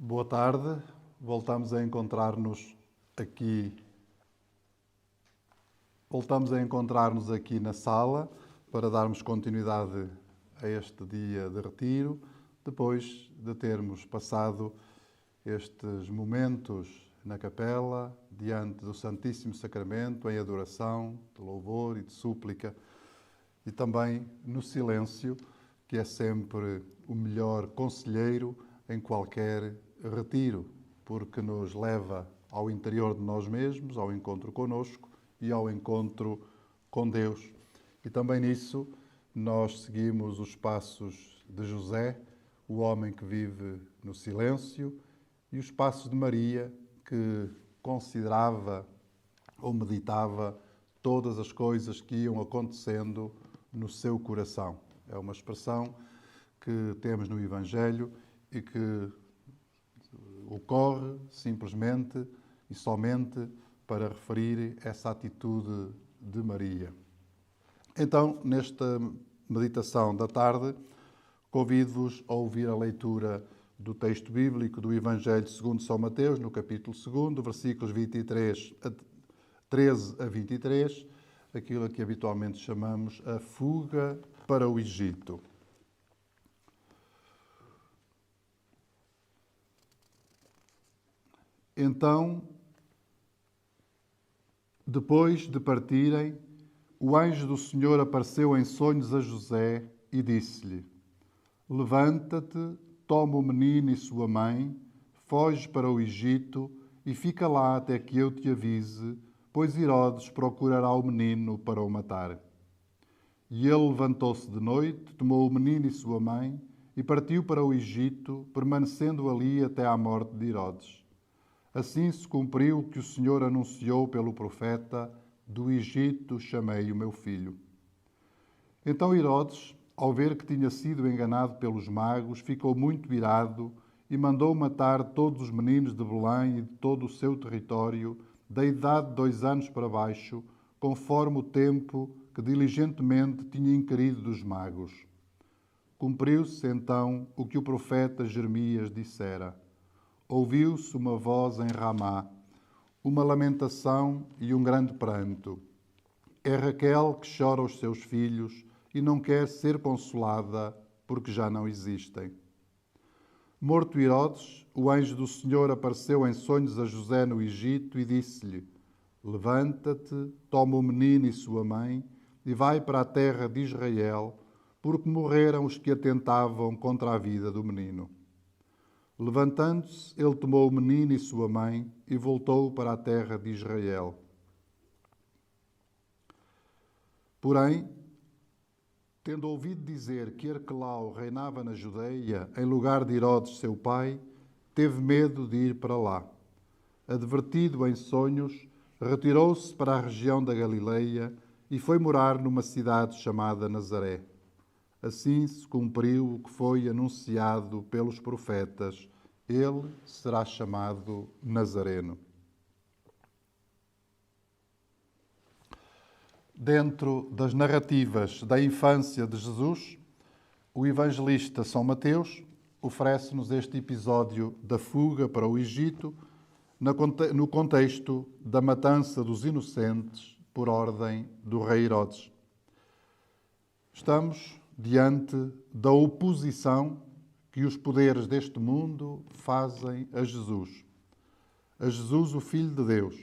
Boa tarde, voltamos a encontrar-nos aqui. Na sala para darmos continuidade a este dia de retiro, depois de termos passado estes momentos na capela, diante do Santíssimo Sacramento, em adoração, de louvor e de súplica, e também no silêncio, que é sempre o melhor conselheiro em qualquer retiro, porque nos leva ao interior de nós mesmos, ao encontro conosco e ao encontro com Deus. E também nisso nós seguimos os passos de José, o homem que vive no silêncio, e os passos de Maria, que considerava ou meditava todas as coisas que iam acontecendo no seu coração. É uma expressão que temos no Evangelho e que ocorre simplesmente e somente para referir essa atitude de Maria. Então, nesta meditação da tarde, convido-vos a ouvir a leitura do texto bíblico do Evangelho segundo São Mateus, no capítulo 2, versículos 13 a 23, aquilo que habitualmente chamamos a fuga para o Egito. Então, depois de partirem, o anjo do Senhor apareceu em sonhos a José e disse-lhe: Levanta-te, toma o menino e sua mãe, foge para o Egito e fica lá até que eu te avise, pois Herodes procurará o menino para o matar. E ele levantou-se de noite, tomou o menino e sua mãe e partiu para o Egito, permanecendo ali até à morte de Herodes. Assim se cumpriu o que o Senhor anunciou pelo profeta: do Egito chamei o meu filho. Então Herodes, ao ver que tinha sido enganado pelos magos, ficou muito irado e mandou matar todos os meninos de Belém e de todo o seu território, da idade de 2 anos para baixo, conforme o tempo que diligentemente tinha inquirido dos magos. Cumpriu-se então o que o profeta Jeremias dissera. Ouviu-se uma voz em Ramá, uma lamentação e um grande pranto. É Raquel que chora os seus filhos e não quer ser consolada porque já não existem. Morto Herodes, o anjo do Senhor apareceu em sonhos a José no Egito e disse-lhe: Levanta-te, toma o menino e sua mãe e vai para a terra de Israel, porque morreram os que atentavam contra a vida do menino. Levantando-se, ele tomou o menino e sua mãe e voltou para a terra de Israel. Porém, tendo ouvido dizer que Arquelau reinava na Judeia, em lugar de Herodes, seu pai, teve medo de ir para lá. Advertido em sonhos, retirou-se para a região da Galileia e foi morar numa cidade chamada Nazaré. Assim se cumpriu o que foi anunciado pelos profetas: ele será chamado Nazareno. Dentro das narrativas da infância de Jesus, o evangelista São Mateus oferece-nos este episódio da fuga para o Egito no contexto da matança dos inocentes por ordem do rei Herodes. Estamos diante da oposição que os poderes deste mundo fazem a Jesus, o Filho de Deus,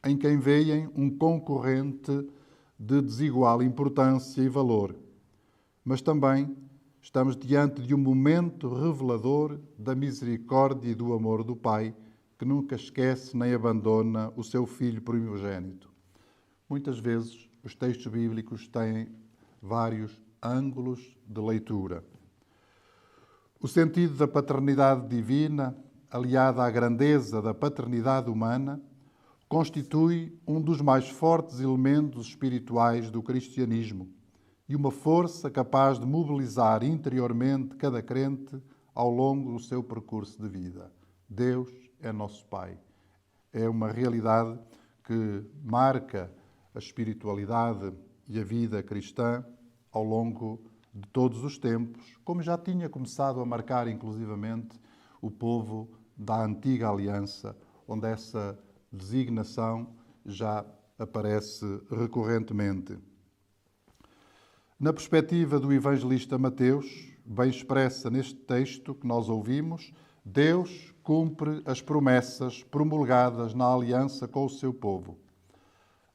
em quem veem um concorrente de desigual importância e valor. Mas também estamos diante de um momento revelador da misericórdia e do amor do Pai, que nunca esquece nem abandona o seu Filho primogênito. Muitas vezes os textos bíblicos têm vários ângulos de leitura. O sentido da paternidade divina, aliada à grandeza da paternidade humana, constitui um dos mais fortes elementos espirituais do cristianismo e uma força capaz de mobilizar interiormente cada crente ao longo do seu percurso de vida. Deus é nosso Pai. É uma realidade que marca a espiritualidade e a vida cristã ao longo de todos os tempos, como já tinha começado a marcar inclusivamente o povo da antiga aliança, onde essa designação já aparece recorrentemente. Na perspectiva do evangelista Mateus, bem expressa neste texto que nós ouvimos, Deus cumpre as promessas promulgadas na aliança com o seu povo.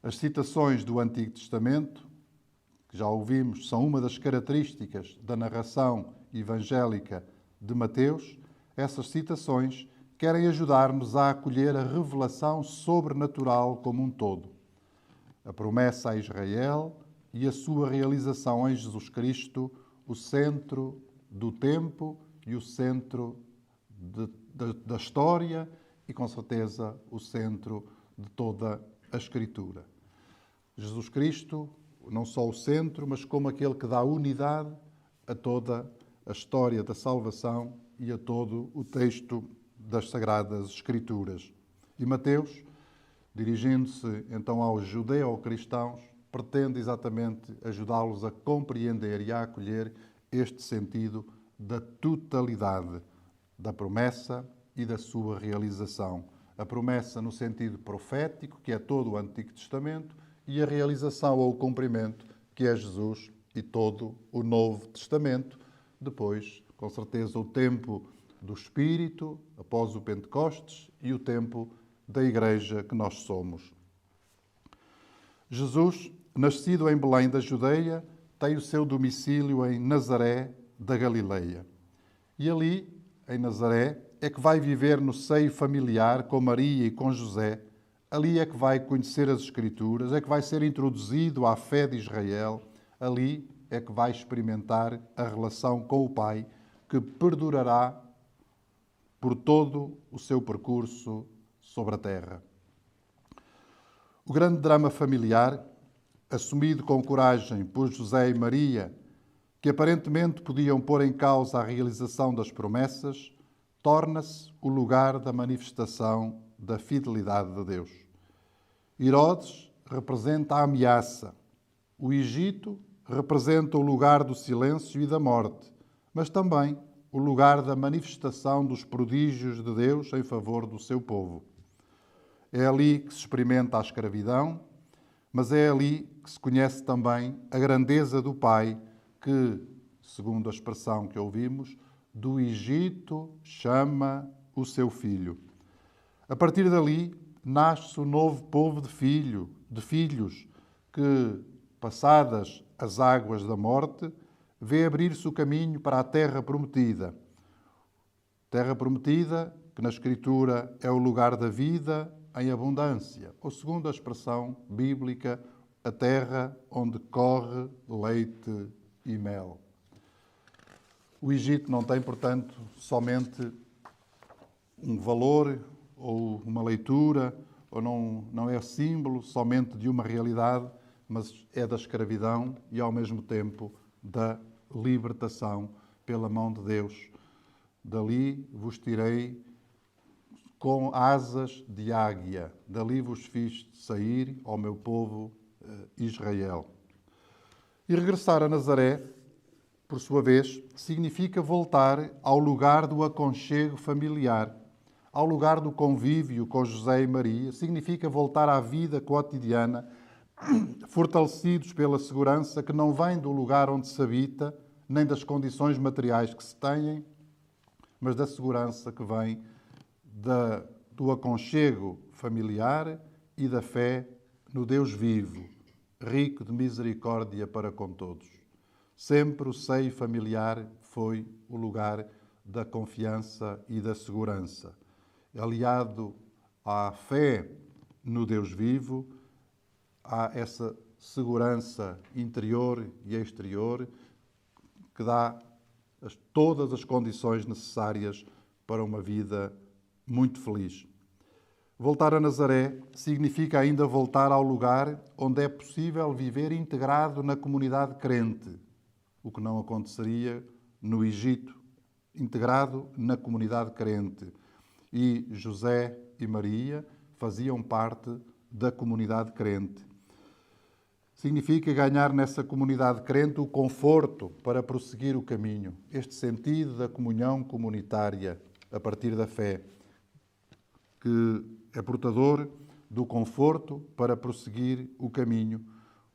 As citações do Antigo Testamento, que já ouvimos, são uma das características da narração evangélica de Mateus. Essas citações querem ajudar-nos a acolher a revelação sobrenatural como um todo. A promessa a Israel e a sua realização em Jesus Cristo, o centro do tempo e o centro da história e, com certeza, o centro de toda a Escritura. Jesus Cristo, não só o centro, mas como aquele que dá unidade a toda a história da salvação e a todo o texto das Sagradas Escrituras. E Mateus, dirigindo-se então aos judeu-cristãos, pretende exatamente ajudá-los a compreender e a acolher este sentido da totalidade da promessa e da sua realização. A promessa no sentido profético, que é todo o Antigo Testamento, e a realização ou o cumprimento, que é Jesus e todo o Novo Testamento. Depois, com certeza, o tempo do Espírito, após o Pentecostes, e o tempo da Igreja que nós somos. Jesus, nascido em Belém da Judeia, tem o seu domicílio em Nazaré da Galileia. E ali, em Nazaré, é que vai viver no seio familiar com Maria e com José. Ali é que vai conhecer as Escrituras, é que vai ser introduzido à fé de Israel. Ali é que vai experimentar a relação com o Pai, que perdurará por todo o seu percurso sobre a terra. O grande drama familiar, assumido com coragem por José e Maria, que aparentemente podiam pôr em causa a realização das promessas, torna-se o lugar da manifestação da fidelidade de Deus. Herodes representa a ameaça. O Egito representa o lugar do silêncio e da morte, mas também o lugar da manifestação dos prodígios de Deus em favor do seu povo. É ali que se experimenta a escravidão, mas é ali que se conhece também a grandeza do Pai que, segundo a expressão que ouvimos, do Egito chama o seu filho. A partir dali, nasce o novo povo de filhos que, passadas as águas da morte, vê abrir-se o caminho para a terra prometida. Terra prometida que na Escritura é o lugar da vida em abundância, ou segundo a expressão bíblica, a terra onde corre leite e mel. O Egito não tem, portanto, somente um valor ou uma leitura, ou não é símbolo somente de uma realidade, mas é da escravidão e, ao mesmo tempo, da libertação pela mão de Deus. Dali vos tirei com asas de águia, dali vos fiz sair ao meu povo Israel. E regressar a Nazaré, por sua vez, significa voltar ao lugar do aconchego familiar, ao lugar do convívio com José e Maria, significa voltar à vida cotidiana, fortalecidos pela segurança que não vem do lugar onde se habita, nem das condições materiais que se têm, mas da segurança que vem do aconchego familiar e da fé no Deus vivo, rico de misericórdia para com todos. Sempre o seio familiar foi o lugar da confiança e da segurança. Aliado à fé no Deus vivo, há essa segurança interior e exterior que dá todas as condições necessárias para uma vida muito feliz. Voltar a Nazaré significa ainda voltar ao lugar onde é possível viver integrado na comunidade crente, o que não aconteceria no Egito, integrado na comunidade crente. E José e Maria faziam parte da comunidade crente. Significa ganhar nessa comunidade crente o conforto para prosseguir o caminho, este sentido da comunhão comunitária a partir da fé, que é portador do conforto para prosseguir o caminho,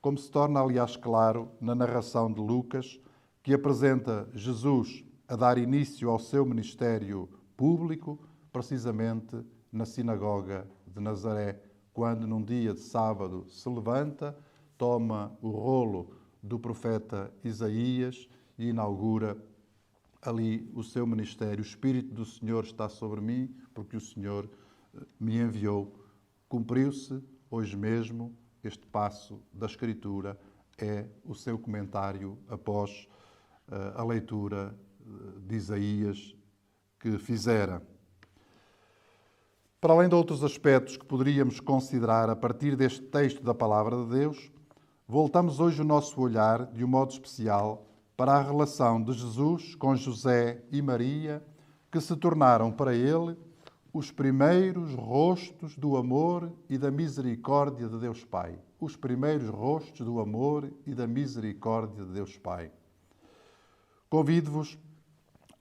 como se torna, aliás, claro na narração de Lucas, que apresenta Jesus a dar início ao seu ministério público, precisamente na sinagoga de Nazaré, quando num dia de sábado se levanta, toma o rolo do profeta Isaías e inaugura ali o seu ministério. O Espírito do Senhor está sobre mim, porque o Senhor me enviou. Cumpriu-se hoje mesmo este passo da Escritura, é o seu comentário após a leitura de Isaías que fizera. Para além de outros aspectos que poderíamos considerar a partir deste texto da Palavra de Deus, voltamos hoje o nosso olhar, de um modo especial, para a relação de Jesus com José e Maria, que se tornaram para ele os primeiros rostos do amor e da misericórdia de Deus Pai. Os primeiros rostos do amor e da misericórdia de Deus Pai. Convido-vos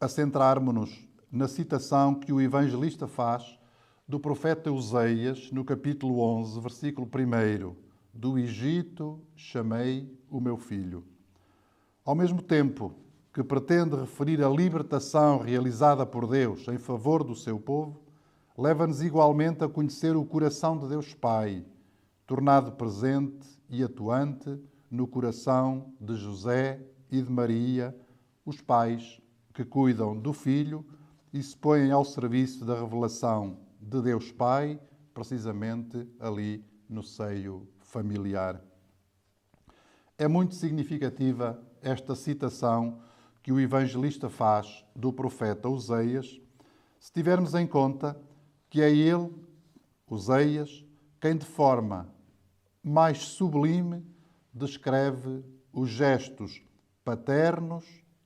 a centrarmos-nos na citação que o evangelista faz do profeta Oseias, no capítulo 11, versículo 1, do Egito chamei o meu filho. Ao mesmo tempo que pretende referir a libertação realizada por Deus em favor do seu povo, leva-nos igualmente a conhecer o coração de Deus Pai, tornado presente e atuante no coração de José e de Maria, os pais que cuidam do filho e se põem ao serviço da revelação de Deus Pai, precisamente ali no seio familiar. É muito significativa esta citação que o evangelista faz do profeta Oseias, se tivermos em conta que é ele, Oseias, quem de forma mais sublime descreve os gestos paternos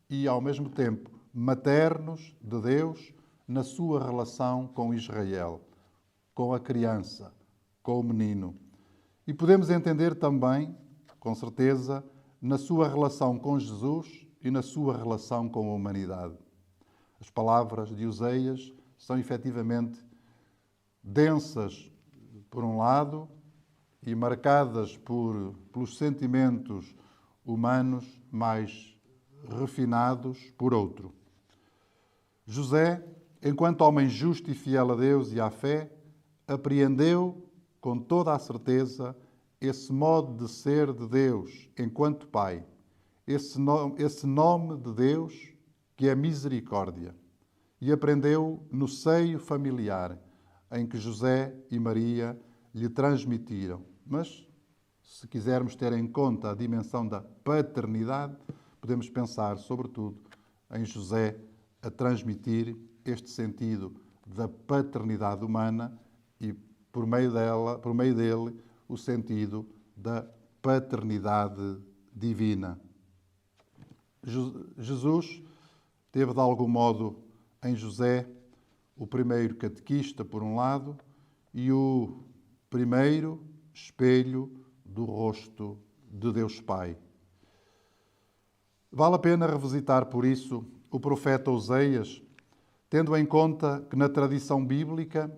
e, ao mesmo tempo, maternos de Deus na sua relação com Israel, com a criança, com o menino. E podemos entender também, com certeza, na sua relação com Jesus e na sua relação com a humanidade. As palavras de Oseias são efetivamente densas, por um lado, e marcadas pelos sentimentos humanos mais refinados, por outro. José, enquanto homem justo e fiel a Deus e à fé, apreendeu com toda a certeza esse modo de ser de Deus enquanto Pai, esse nome de Deus que é misericórdia, e aprendeu no seio familiar em que José e Maria lhe transmitiram. Mas, se quisermos ter em conta a dimensão da paternidade, podemos pensar, sobretudo, em José a transmitir este sentido da paternidade humana e, por meio dele, o sentido da paternidade divina. Jesus teve, de algum modo, em José, o primeiro catequista, por um lado, e o primeiro espelho do rosto de Deus Pai. Vale a pena revisitar, por isso, o profeta Oseias, tendo em conta que, na tradição bíblica,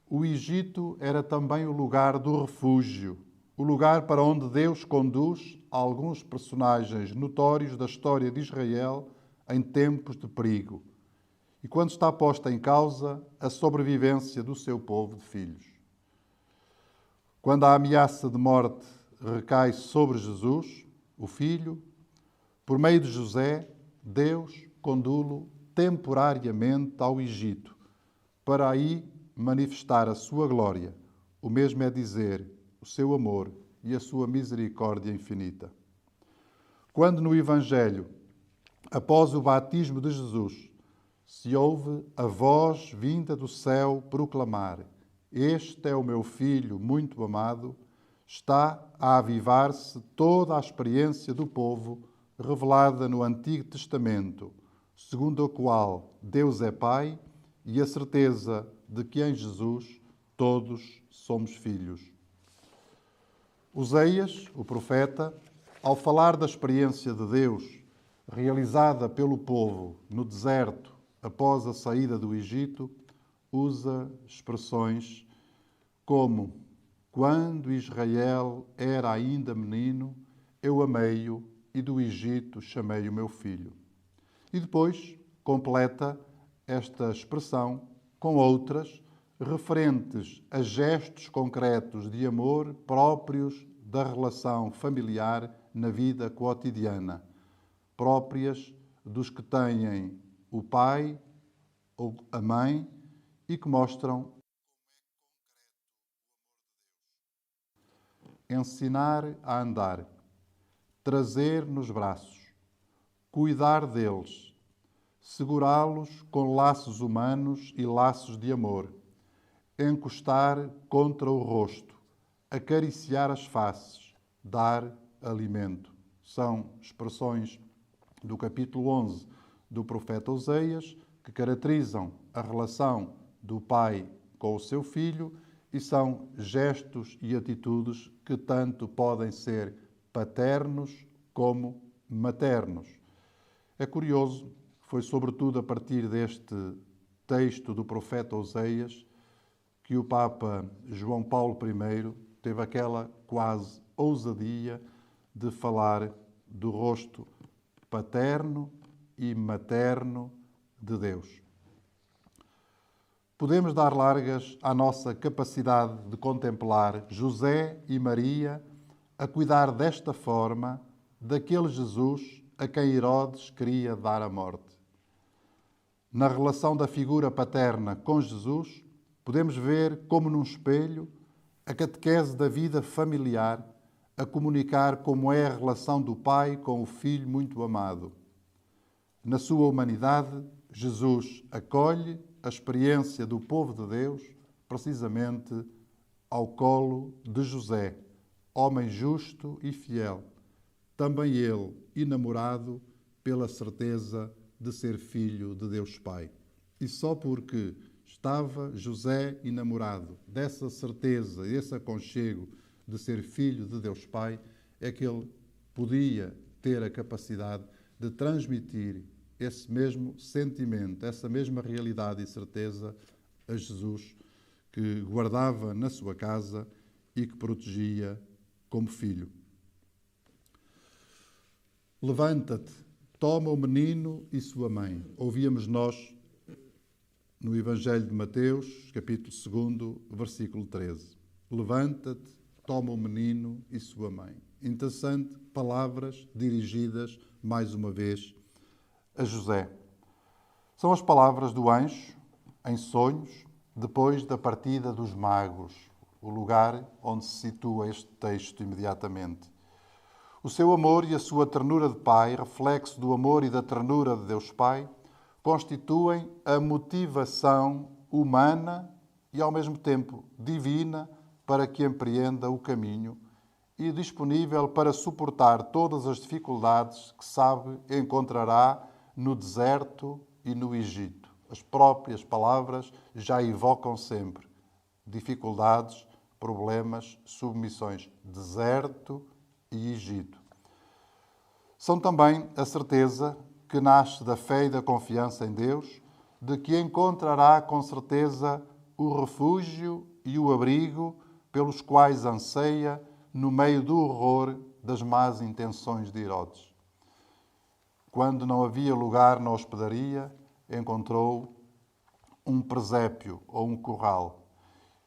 o Egito era também o lugar do refúgio, o lugar para onde Deus conduz alguns personagens notórios da história de Israel em tempos de perigo e quando está posta em causa a sobrevivência do seu povo de filhos. Quando a ameaça de morte recai sobre Jesus, o filho, por meio de José, Deus conduz-lo temporariamente ao Egito, para aí manifestar a sua glória, o mesmo é dizer, o seu amor e a sua misericórdia infinita. Quando no Evangelho, após o batismo de Jesus, se ouve a voz vinda do céu proclamar: "Este é o meu Filho muito amado", está a avivar-se toda a experiência do povo revelada no Antigo Testamento, segundo a qual Deus é Pai, e a certeza de que em Jesus todos somos filhos. Oseias, o profeta, ao falar da experiência de Deus realizada pelo povo no deserto após a saída do Egito, usa expressões como: quando Israel era ainda menino, eu amei-o e do Egito chamei o meu filho. E depois completa esta expressão com outras referentes a gestos concretos de amor próprios da relação familiar na vida cotidiana, próprias dos que têm o pai ou a mãe e que mostram ensinar a andar, trazer nos braços, cuidar deles, segurá-los com laços humanos e laços de amor, encostar contra o rosto, acariciar as faces, dar alimento. São expressões do capítulo 11 do profeta Oseias que caracterizam a relação do pai com o seu filho e são gestos e atitudes que tanto podem ser paternos como maternos. É curioso, foi sobretudo a partir deste texto do profeta Oseias que o Papa João Paulo I teve aquela quase ousadia de falar do rosto paterno e materno de Deus. Podemos dar largas à nossa capacidade de contemplar José e Maria a cuidar desta forma daquele Jesus a quem Herodes queria dar a morte. Na relação da figura paterna com Jesus, podemos ver como num espelho a catequese da vida familiar a comunicar como é a relação do pai com o filho muito amado. Na sua humanidade, Jesus acolhe a experiência do povo de Deus precisamente ao colo de José, homem justo e fiel, também ele enamorado pela certeza de ser filho de Deus Pai. E só porque estava José enamorado dessa certeza, esse aconchego de ser filho de Deus Pai, é que ele podia ter a capacidade de transmitir esse mesmo sentimento, essa mesma realidade e certeza a Jesus, que guardava na sua casa e que protegia como filho. Levanta-te, toma o menino e sua mãe. Ouvíamos nós no Evangelho de Mateus, capítulo 2, versículo 13. Levanta-te, toma o menino e sua mãe. Interessante, palavras dirigidas, mais uma vez, a José. São as palavras do anjo, em sonhos, depois da partida dos magos, o lugar onde se situa este texto imediatamente. O seu amor e a sua ternura de pai, reflexo do amor e da ternura de Deus Pai, constituem a motivação humana e, ao mesmo tempo, divina para que empreenda o caminho e disponível para suportar todas as dificuldades que sabe encontrará no deserto e no Egito. As próprias palavras já evocam sempre dificuldades, problemas, submissões. Deserto e Egito. São também a certeza que nasce da fé e da confiança em Deus, de que encontrará com certeza o refúgio e o abrigo pelos quais anseia no meio do horror das más intenções de Herodes. Quando não havia lugar na hospedaria, encontrou um presépio ou um curral.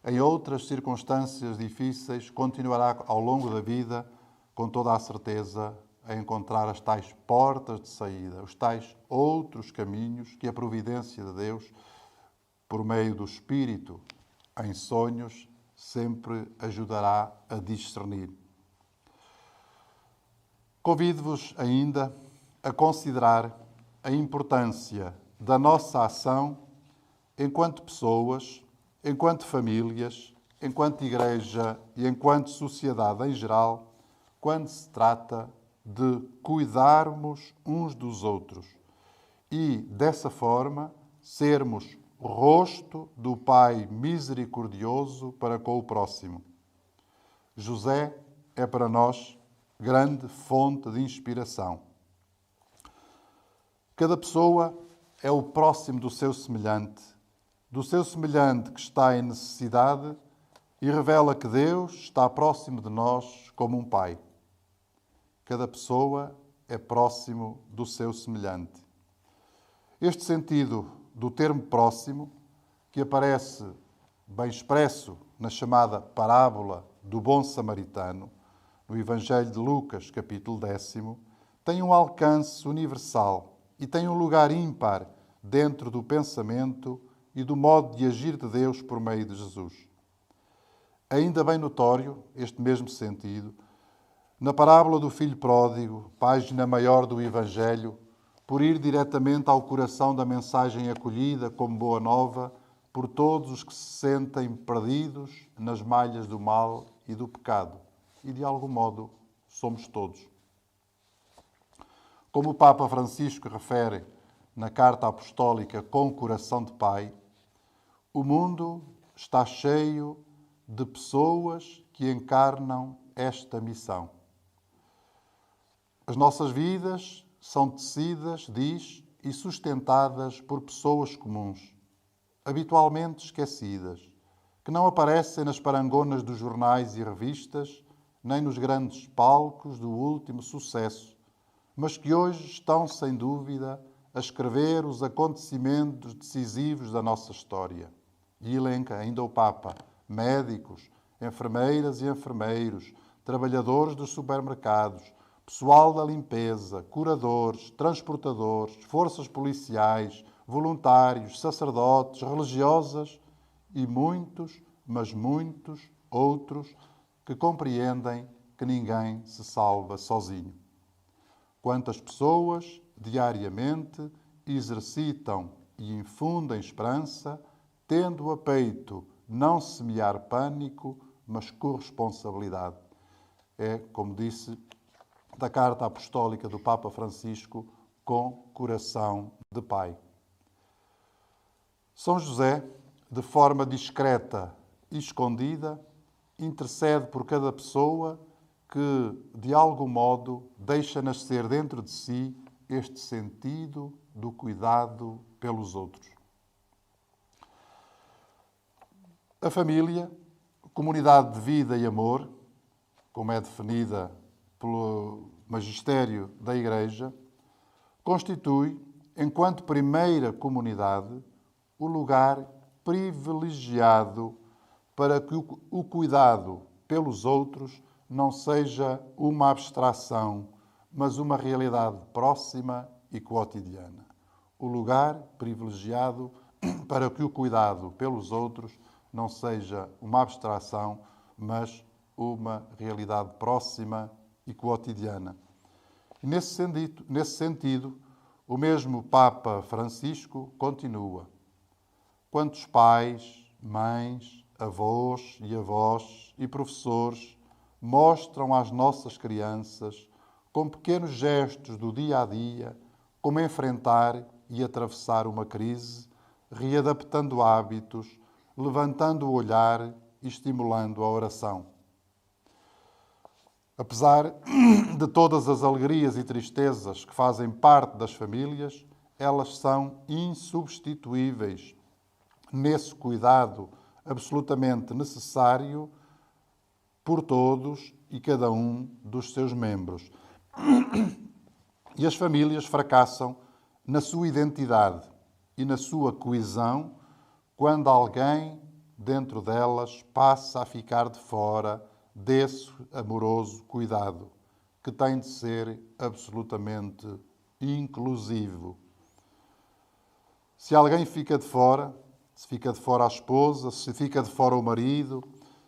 Em outras circunstâncias difíceis, continuará ao longo da vida, com toda a certeza, a encontrar as tais portas de saída, os tais outros caminhos que a providência de Deus, por meio do Espírito, em sonhos, sempre ajudará a discernir. Convido-vos ainda a considerar a importância da nossa ação enquanto pessoas, enquanto famílias, enquanto igreja e enquanto sociedade em geral, quando se trata de cuidarmos uns dos outros e, dessa forma, sermos rosto do Pai misericordioso para com o próximo. José é para nós grande fonte de inspiração. Cada pessoa é o próximo do seu semelhante do seu semelhante que está em necessidade e revela que Deus está próximo de nós como um pai. Cada pessoa é próximo do seu semelhante. Este sentido do termo próximo, que aparece bem expresso na chamada parábola do bom samaritano, no Evangelho de Lucas, capítulo 10, tem um alcance universal e tem um lugar ímpar dentro do pensamento e do modo de agir de Deus por meio de Jesus. Ainda bem notório este mesmo sentido na parábola do filho pródigo, página maior do Evangelho, por ir diretamente ao coração da mensagem acolhida como boa nova por todos os que se sentem perdidos nas malhas do mal e do pecado. E, de algum modo, somos todos. Como o Papa Francisco refere na Carta Apostólica com Coração de Pai, o mundo está cheio de pessoas que encarnam esta missão. As nossas vidas são tecidas, diz, e sustentadas por pessoas comuns, habitualmente esquecidas, que não aparecem nas parangonas dos jornais e revistas, nem nos grandes palcos do último sucesso, mas que hoje estão, sem dúvida, a escrever os acontecimentos decisivos da nossa história. E elenca ainda o Papa médicos, enfermeiras e enfermeiros, trabalhadores dos supermercados, pessoal da limpeza, curadores, transportadores, forças policiais, voluntários, sacerdotes, religiosas e muitos, mas muitos outros que compreendem que ninguém se salva sozinho. Quantas pessoas diariamente exercitam e infundem esperança, tendo a peito não semear pânico, mas corresponsabilidade. É, como disse, da Carta Apostólica do Papa Francisco com Coração de Pai. São José, de forma discreta e escondida, intercede por cada pessoa que, de algum modo, deixa nascer dentro de si este sentido do cuidado pelos outros. A família, comunidade de vida e amor, como é definida pelo magistério da Igreja, constitui, enquanto primeira comunidade, o lugar privilegiado para que o cuidado pelos outros não seja uma abstração, mas uma realidade próxima e cotidiana. O lugar privilegiado para que o cuidado pelos outros não seja uma abstração, mas uma realidade próxima e cotidiana. E nesse sentido, o mesmo Papa Francisco continua: quantos pais, mães, avós e avós e professores mostram às nossas crianças, com pequenos gestos do dia a dia, como enfrentar e atravessar uma crise, readaptando hábitos, levantando o olhar e estimulando a oração. Apesar de todas as alegrias e tristezas que fazem parte das famílias, elas são insubstituíveis nesse cuidado absolutamente necessário por todos e cada um dos seus membros. E as famílias fracassam na sua identidade e na sua coesão quando alguém dentro delas passa a ficar de fora desse amoroso cuidado, que tem de ser absolutamente inclusivo. Se alguém fica de fora, se fica de fora a esposa, se fica de fora o marido,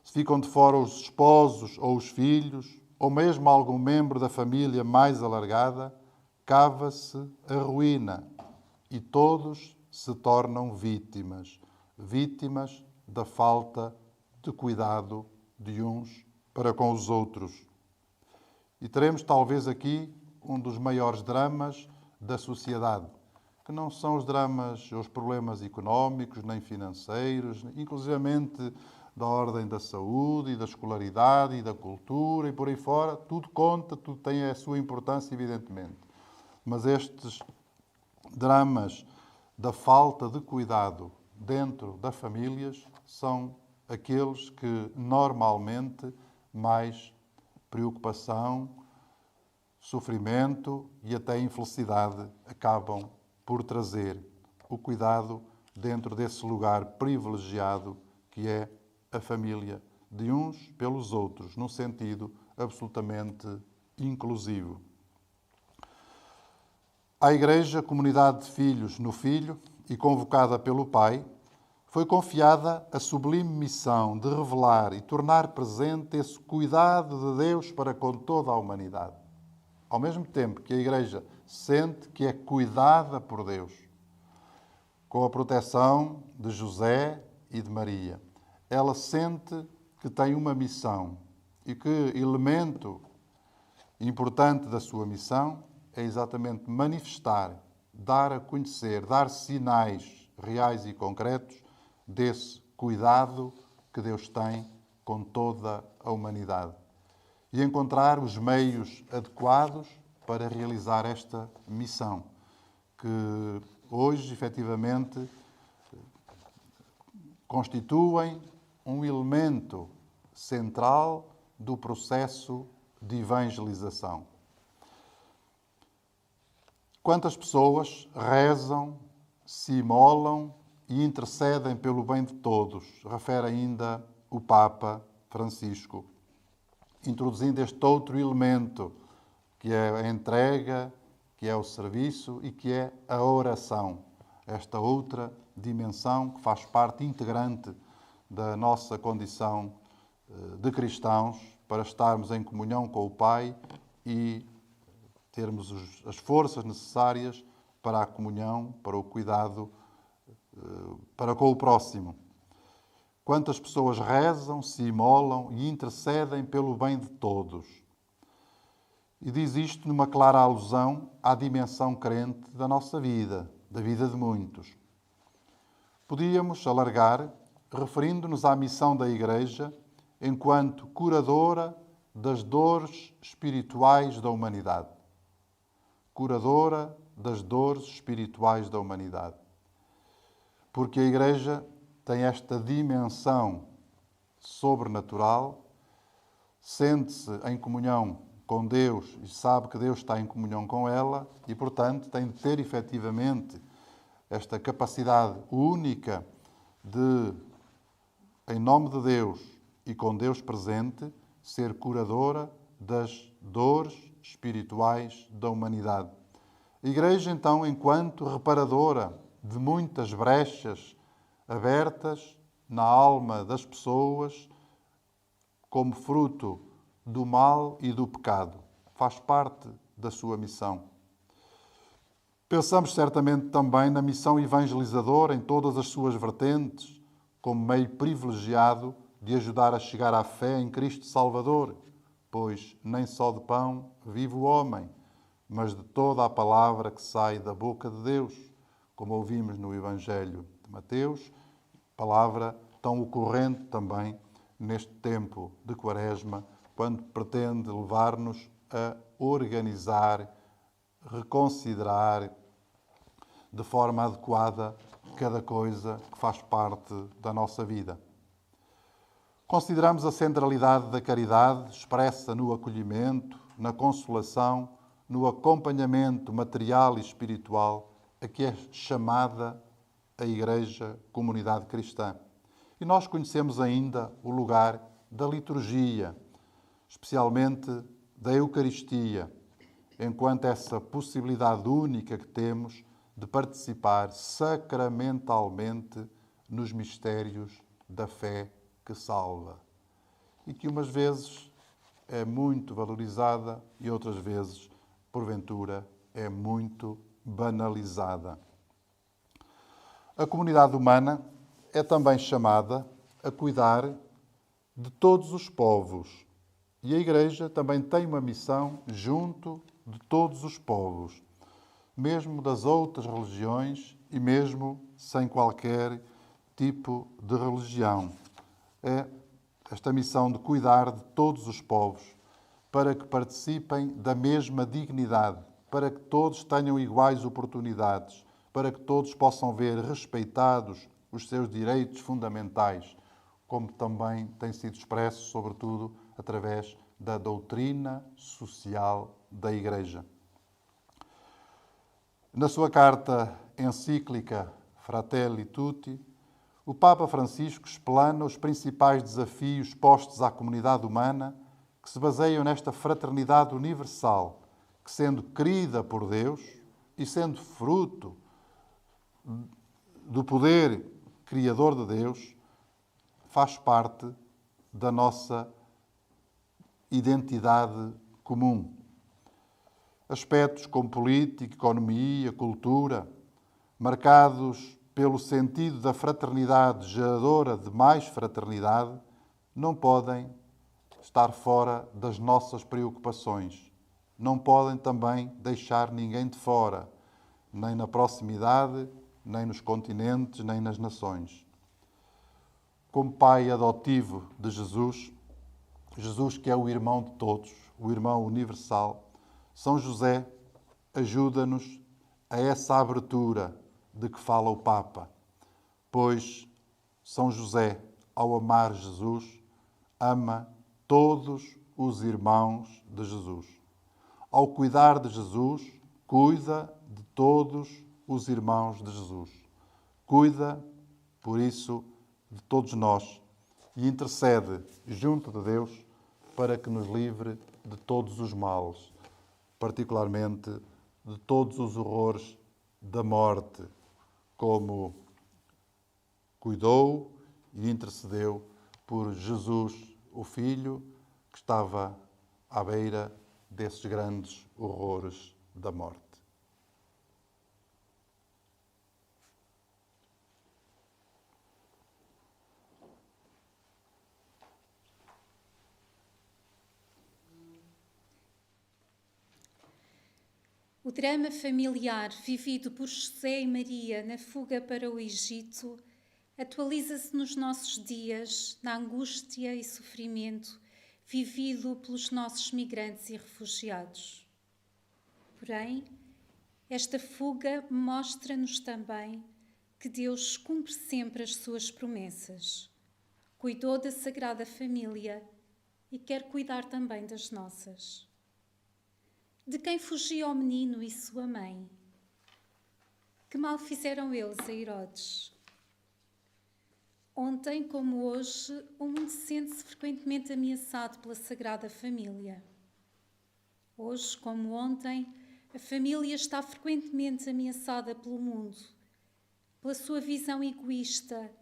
se ficam de fora os esposos ou os filhos, ou mesmo algum membro da família mais alargada, cava-se a ruína e todos se tornam vítimas da falta de cuidado de uns para com os outros. E teremos talvez aqui um dos maiores dramas da sociedade, que não são os dramas, os problemas económicos, nem financeiros, inclusivamente da ordem da saúde e da escolaridade e da cultura e por aí fora. Tudo conta, tudo tem a sua importância, evidentemente. Mas estes dramas da falta de cuidado dentro das famílias são aqueles que normalmente mais preocupação, sofrimento e até infelicidade acabam por trazer. O cuidado dentro desse lugar privilegiado que é a família de uns pelos outros, num sentido absolutamente inclusivo. À Igreja, comunidade de filhos no Filho e convocada pelo Pai, foi confiada a sublime missão de revelar e tornar presente esse cuidado de Deus para com toda a humanidade. Ao mesmo tempo que a Igreja sente que é cuidada por Deus, com a proteção de José e de Maria, ela sente que tem uma missão e que elemento importante da sua missão é exatamente manifestar, dar a conhecer, dar sinais reais e concretos desse cuidado que Deus tem com toda a humanidade e encontrar os meios adequados para realizar esta missão, que hoje, efetivamente, constituem um elemento central do processo de evangelização. Quantas pessoas rezam, se imolam e intercedem pelo bem de todos, refere ainda o Papa Francisco, introduzindo este outro elemento, que é a entrega, que é o serviço e que é a oração. Esta outra dimensão que faz parte integrante da nossa condição de cristãos, para estarmos em comunhão com o Pai e termos as forças necessárias para a comunhão, para o cuidado, para com o próximo. Quantas pessoas rezam, se imolam e intercedem pelo bem de todos. E diz isto numa clara alusão à dimensão crente da nossa vida, da vida de muitos. Podíamos alargar, referindo-nos à missão da Igreja enquanto curadora das dores espirituais da humanidade. Curadora das dores espirituais da humanidade. Porque a Igreja tem esta dimensão sobrenatural, sente-se em comunhão com Deus e sabe que Deus está em comunhão com ela e, portanto, tem de ter efetivamente esta capacidade única de, em nome de Deus e com Deus presente, ser curadora das dores espirituais da humanidade. A Igreja, então, enquanto reparadora de muitas brechas abertas na alma das pessoas, como fruto do mal e do pecado, faz parte da sua missão. Pensamos certamente também na missão evangelizadora em todas as suas vertentes, como meio privilegiado de ajudar a chegar à fé em Cristo Salvador, pois nem só de pão vive o homem, mas de toda a palavra que sai da boca de Deus, como ouvimos no Evangelho de Mateus, palavra tão ocorrente também neste tempo de Quaresma, quando pretende levar-nos a organizar, reconsiderar de forma adequada cada coisa que faz parte da nossa vida. Consideramos a centralidade da caridade expressa no acolhimento, na consolação, no acompanhamento material e espiritual a que é chamada a Igreja Comunidade Cristã. E nós conhecemos ainda o lugar da liturgia, especialmente da Eucaristia, enquanto essa possibilidade única que temos de participar sacramentalmente nos mistérios da fé que salva. E que umas vezes é muito valorizada e outras vezes, porventura, é muito banalizada. A comunidade humana é também chamada a cuidar de todos os povos. E a Igreja também tem uma missão junto de todos os povos, mesmo das outras religiões e mesmo sem qualquer tipo de religião. É esta missão de cuidar de todos os povos, para que participem da mesma dignidade, para que todos tenham iguais oportunidades, para que todos possam ver respeitados os seus direitos fundamentais, como também tem sido expresso, sobretudo, através da doutrina social da Igreja. Na sua carta encíclica Fratelli Tutti, o Papa Francisco explana os principais desafios postos à comunidade humana que se baseiam nesta fraternidade universal, que, sendo querida por Deus e sendo fruto do poder criador de Deus, faz parte da nossa identidade comum. Aspectos como política, economia, cultura, marcados pelo sentido da fraternidade geradora de mais fraternidade, não podem estar fora das nossas preocupações. Não podem também deixar ninguém de fora, nem na proximidade, nem nos continentes, nem nas nações. Como pai adotivo de Jesus, Jesus que é o irmão de todos, o irmão universal, São José ajuda-nos a essa abertura de que fala o Papa, pois São José, ao amar Jesus, ama todos os irmãos de Jesus. Ao cuidar de Jesus, cuida de todos os irmãos de Jesus. Cuida, por isso, de todos nós e intercede junto de Deus para que nos livre de todos os males, particularmente de todos os horrores da morte, como cuidou e intercedeu por Jesus, o Filho, que estava à beira desses grandes horrores da morte. O drama familiar vivido por José e Maria na fuga para o Egito atualiza-se nos nossos dias na angústia e sofrimento vivido pelos nossos migrantes e refugiados. Porém, esta fuga mostra-nos também que Deus cumpre sempre as suas promessas, cuidou da Sagrada Família e quer cuidar também das nossas. De quem fugia o menino e sua mãe? Que mal fizeram eles a Herodes? Ontem, como hoje, o mundo sente-se frequentemente ameaçado pela Sagrada Família. Hoje, como ontem, a família está frequentemente ameaçada pelo mundo, pela sua visão egoísta,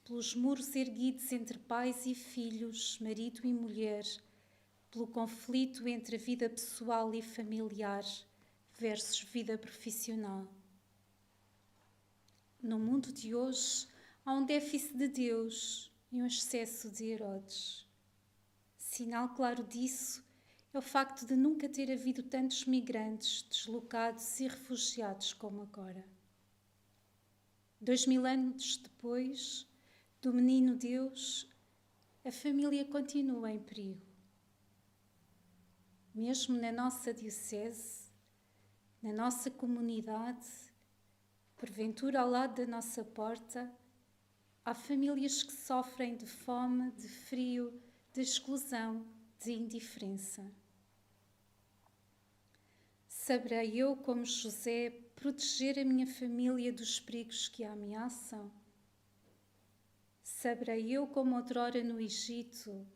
pelos muros erguidos entre pais e filhos, marido e mulher, pelo conflito entre a vida pessoal e familiar versus vida profissional. No mundo de hoje, há um déficit de Deus e um excesso de Herodes. Sinal claro disso é o facto de nunca ter havido tantos migrantes, deslocados e refugiados como agora. 2000 anos depois do menino Deus, a família continua em perigo. Mesmo na nossa diocese, na nossa comunidade, porventura ao lado da nossa porta, há famílias que sofrem de fome, de frio, de exclusão, de indiferença. Saberei eu, como José, proteger a minha família dos perigos que a ameaçam? Saberei eu, como outrora no Egito,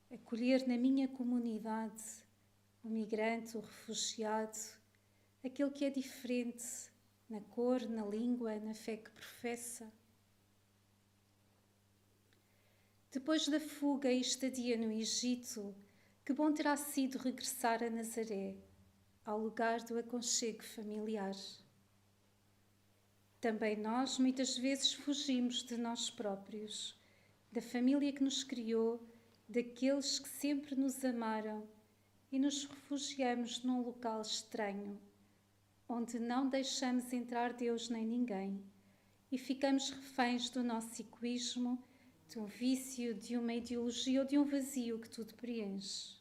acolher na minha comunidade o migrante, o refugiado, aquele que é diferente na cor, na língua, na fé que professa? Depois da fuga e estadia no Egito, que bom terá sido regressar a Nazaré, ao lugar do aconchego familiar. Também nós muitas vezes fugimos de nós próprios, da família que nos criou, daqueles que sempre nos amaram, e nos refugiamos num local estranho, onde não deixamos entrar Deus nem ninguém, e ficamos reféns do nosso egoísmo, de um vício, de uma ideologia ou de um vazio que tudo preenche.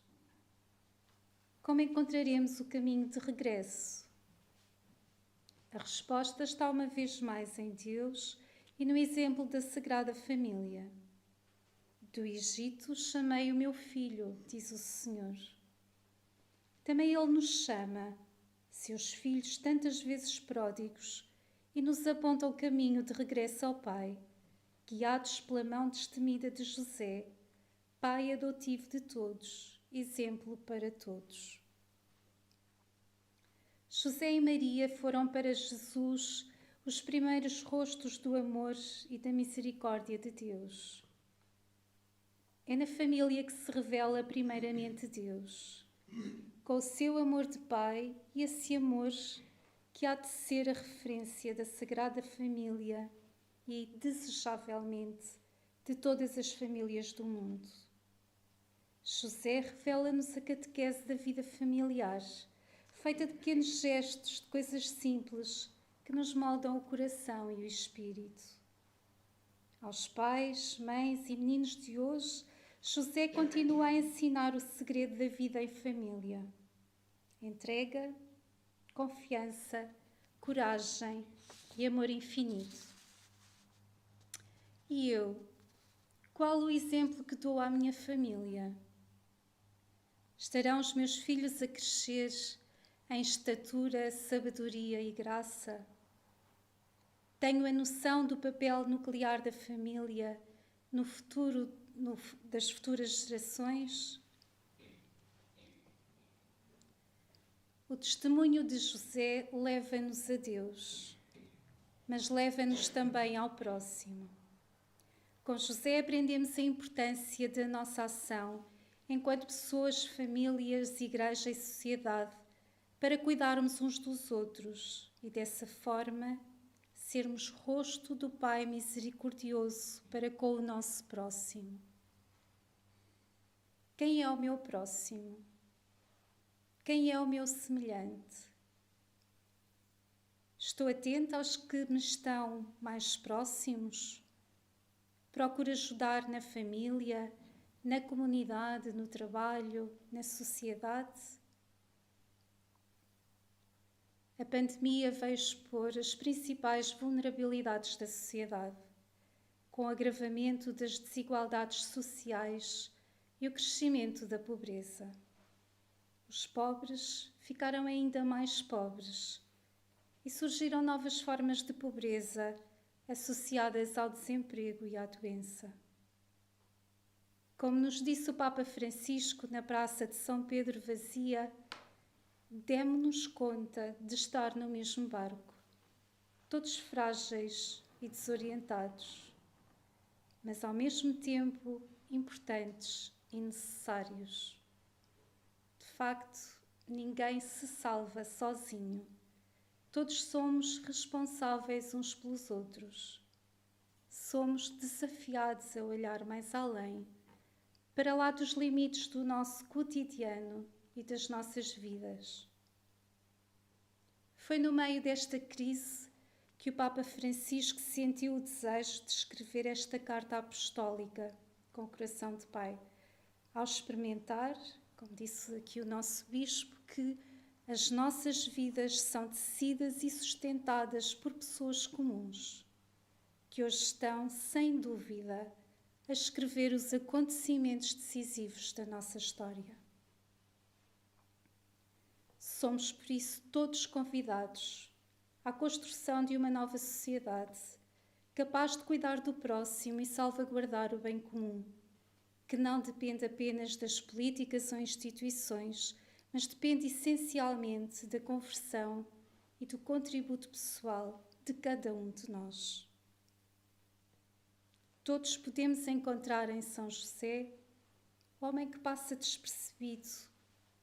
Como encontraremos o caminho de regresso? A resposta está uma vez mais em Deus e no exemplo da Sagrada Família. Do Egito chamei o meu filho, diz o Senhor. Também Ele nos chama, seus filhos tantas vezes pródigos, e nos aponta o caminho de regresso ao Pai, guiados pela mão destemida de José, pai adotivo de todos, exemplo para todos. José e Maria foram para Jesus os primeiros rostos do amor e da misericórdia de Deus. É na família que se revela primeiramente Deus, com o seu amor de pai e esse amor que há de ser a referência da Sagrada Família e, desejavelmente, de todas as famílias do mundo. José revela-nos a catequese da vida familiar, feita de pequenos gestos, de coisas simples, que nos moldam o coração e o espírito. Aos pais, mães e meninos de hoje, José continua a ensinar o segredo da vida em família. Entrega, confiança, coragem e amor infinito. E eu, qual o exemplo que dou à minha família? Estarão os meus filhos a crescer em estatura, sabedoria e graça? Tenho a noção do papel nuclear da família no futuro das futuras gerações? O testemunho de José leva-nos a Deus, mas leva-nos também ao próximo. Com José aprendemos a importância da nossa ação enquanto pessoas, famílias, igreja e sociedade para cuidarmos uns dos outros e, dessa forma, sermos rosto do Pai misericordioso para com o nosso próximo. Quem é o meu próximo? Quem é o meu semelhante? Estou atenta aos que me estão mais próximos? Procuro ajudar na família, na comunidade, no trabalho, na sociedade? A pandemia veio expor as principais vulnerabilidades da sociedade, com o agravamento das desigualdades sociais e o crescimento da pobreza. Os pobres ficaram ainda mais pobres e surgiram novas formas de pobreza associadas ao desemprego e à doença. Como nos disse o Papa Francisco na Praça de São Pedro vazia, demo-nos conta de estar no mesmo barco, todos frágeis e desorientados, mas ao mesmo tempo importantes e necessários. De facto, ninguém se salva sozinho. Todos somos responsáveis uns pelos outros. Somos desafiados a olhar mais além, para lá dos limites do nosso cotidiano e das nossas vidas. Foi no meio desta crise que o Papa Francisco sentiu o desejo de escrever esta carta apostólica com o coração de pai, ao experimentar, como disse aqui o nosso bispo, que as nossas vidas são tecidas e sustentadas por pessoas comuns, que hoje estão, sem dúvida, a escrever os acontecimentos decisivos da nossa história. Somos, por isso, todos convidados à construção de uma nova sociedade, capaz de cuidar do próximo e salvaguardar o bem comum, que não depende apenas das políticas ou instituições, mas depende essencialmente da conversão e do contributo pessoal de cada um de nós. Todos podemos encontrar em São José o homem que passa despercebido,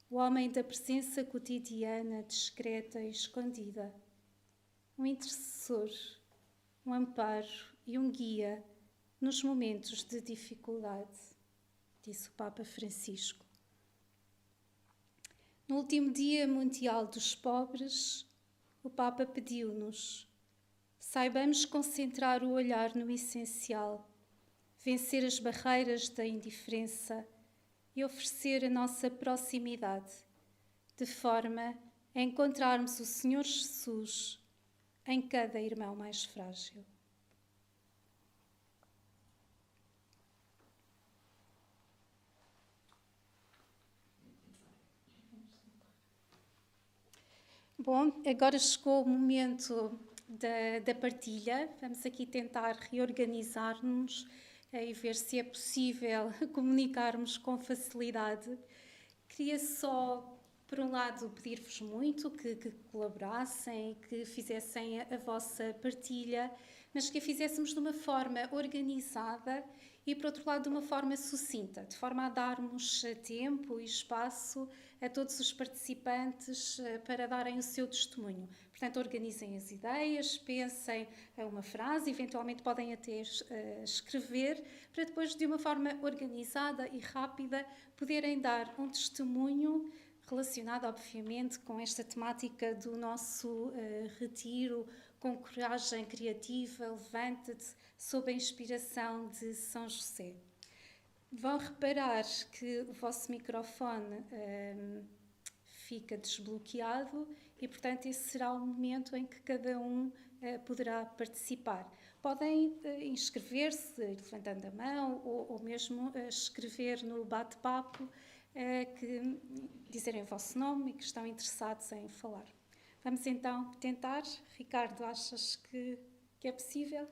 o homem da presença cotidiana, discreta e escondida, um intercessor, um amparo e um guia nos momentos de dificuldade, disse o Papa Francisco. No último Dia Mundial dos Pobres, o Papa pediu-nos: saibamos concentrar o olhar no essencial, vencer as barreiras da indiferença e oferecer a nossa proximidade, de forma a encontrarmos o Senhor Jesus em cada irmão mais frágil. Bom, agora chegou o momento da partilha. Vamos aqui tentar reorganizar-nos e ver se é possível comunicarmos com facilidade. Queria só, por um lado, pedir-vos muito que colaborassem, que fizessem a vossa partilha, mas que a fizéssemos de uma forma organizada e, por outro lado, de uma forma sucinta, de forma a darmos tempo e espaço a todos os participantes para darem o seu testemunho. Portanto, organizem as ideias, pensem uma frase, eventualmente podem até escrever, para depois, de uma forma organizada e rápida, poderem dar um testemunho relacionado, obviamente, com esta temática do nosso retiro, com coragem criativa, levanta-te, sob a inspiração de São José. Vão reparar que o vosso microfone fica desbloqueado e, portanto, esse será o momento em que cada um poderá participar. Podem inscrever-se levantando a mão ou mesmo escrever no bate-papo, dizerem o vosso nome e que estão interessados em falar. Vamos então tentar. Ricardo, achas que é possível?